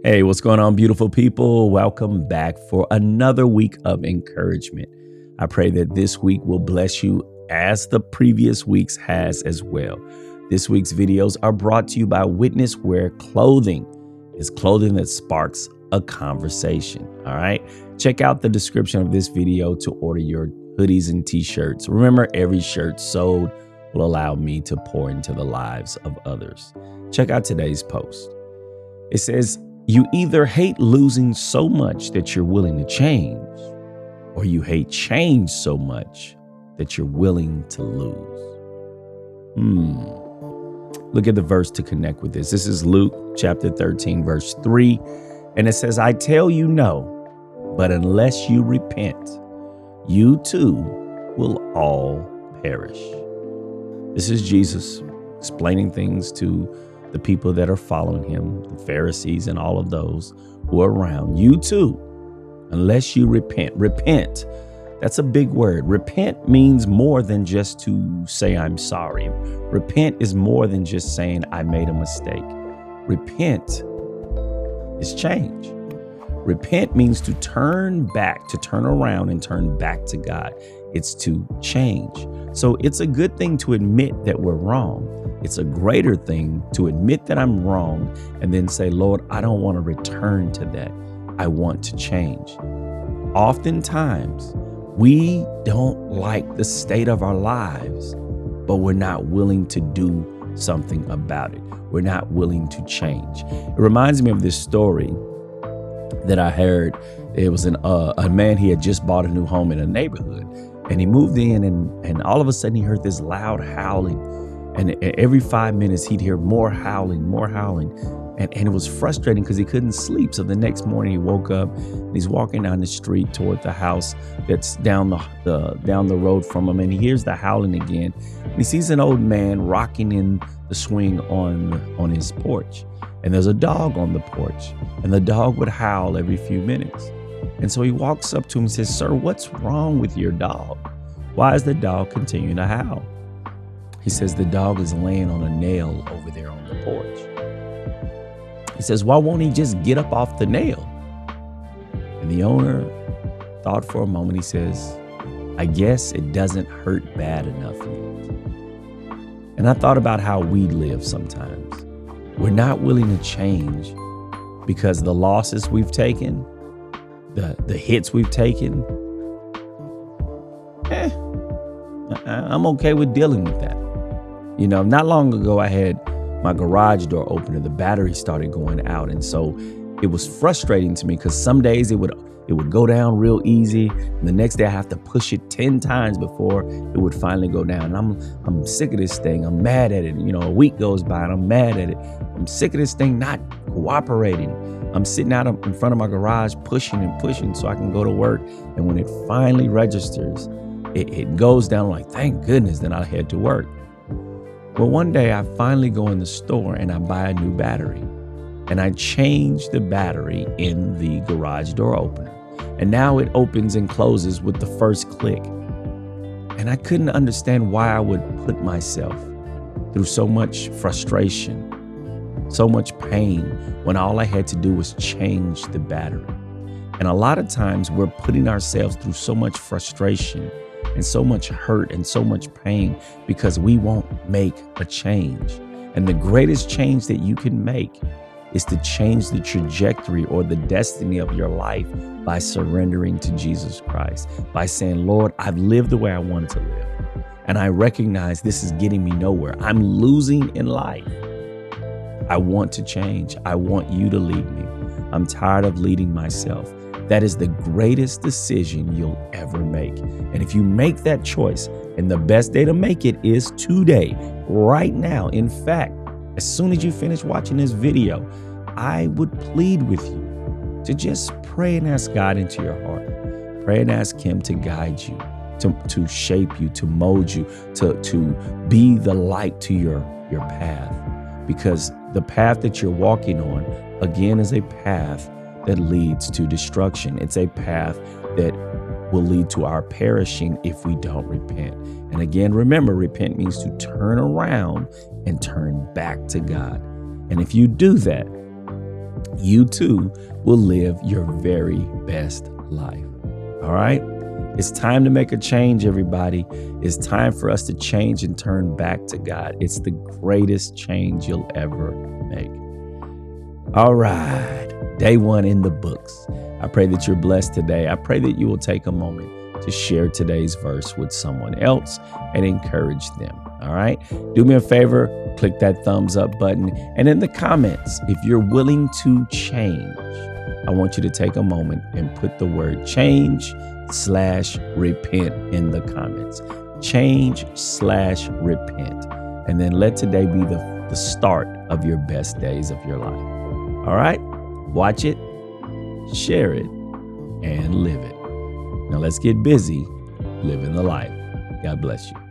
Hey, what's going on, beautiful people? Welcome back for another week of encouragement. I pray that this week will bless you as the previous weeks has as well. This week's videos are brought to you by Witness Wear Clothing. It's clothing that sparks a conversation. All right. Check out the description of this video to order your hoodies and t-shirts. Remember, every shirt sold will allow me to pour into the lives of others. Check out today's post. It says, you either hate losing so much that you're willing to change, or you hate change so much that you're willing to lose. Look at the verse to connect with this. This is Luke chapter 13, verse 3. And it says, I tell you no, but unless you repent, you too will all perish. This is Jesus explaining things to the people that are following him, the Pharisees and all of those who are around. You too, unless you repent. Repent, that's a big word. Repent means more than just to say I'm sorry. Repent is more than just saying I made a mistake. Repent is change. Repent means to turn back, to turn around and turn back to God. It's to change. So it's a good thing to admit that we're wrong. It's a greater thing to admit that I'm wrong and then say, Lord, I don't want to return to that. I want to change. Oftentimes, we don't like the state of our lives, but we're not willing to do something about it. We're not willing to change. It reminds me of this story that I heard. It was a man, he had just bought a new home in a neighborhood, and he moved in and all of a sudden he heard this loud howling. And every 5 minutes he'd hear more howling. And it was frustrating because he couldn't sleep. So the next morning he woke up and he's walking down the street toward the house that's down the road from him. And he hears the howling again. And he sees an old man rocking in the swing on his porch. And there's a dog on the porch. And the dog would howl every few minutes. And so he walks up to him and says, Sir, what's wrong with your dog? Why is the dog continuing to howl? He says, the dog is laying on a nail over there on the porch. He says, why won't he just get up off the nail? And the owner thought for a moment. He says, I guess it doesn't hurt bad enough yet. And I thought about how we live sometimes. We're not willing to change because the losses we've taken, the hits we've taken, I'm okay with dealing with that. You know, not long ago, I had my garage door open and the battery started going out. And so it was frustrating to me because some days it would go down real easy. And the next day I have to push it 10 times before it would finally go down. And I'm sick of this thing. I'm mad at it. You know, a week goes by and I'm mad at it. I'm sick of this thing not cooperating. I'm sitting out in front of my garage pushing and pushing so I can go to work. And when it finally registers, it goes down. Like, thank goodness. Then I head to work. Well, one day I finally go in the store and I buy a new battery, and I change the battery in the garage door opener. And now it opens and closes with the first click. And I couldn't understand why I would put myself through so much frustration, so much pain, when all I had to do was change the battery. And a lot of times we're putting ourselves through so much frustration and so much hurt and so much pain because we won't make a change. And the greatest change that you can make is to change the trajectory or the destiny of your life by surrendering to Jesus Christ, by saying, Lord, I've lived the way I wanted to live, and I recognize this is getting me nowhere. I'm losing in life. I want to change. I want you to lead me. I'm tired of leading myself. That is the greatest decision you'll ever make. And if you make that choice, and the best day to make it is today, right now. In fact, as soon as you finish watching this video, I would plead with you to just pray and ask God into your heart. Pray and ask him to guide you, to shape you, to mold you, to be the light to your path. Because the path that you're walking on, again, is a path that leads to destruction. It's a path that will lead to our perishing if we don't repent. And again, remember, repent means to turn around and turn back to God. And if you do that, you too will live your very best life. All right? It's time to make a change, everybody. It's time for us to change and turn back to God. It's the greatest change you'll ever make. All right. Day 1 in the books. I pray that you're blessed today. I pray that you will take a moment to share today's verse with someone else and encourage them. All right. Do me a favor, click that thumbs up button. And in the comments, if you're willing to change, I want you to take a moment and put the word change/repent in the comments. Change/repent. And then let today be the start of your best days of your life. All right. Watch it, share it, and live it. Now let's get busy living the life. God bless you.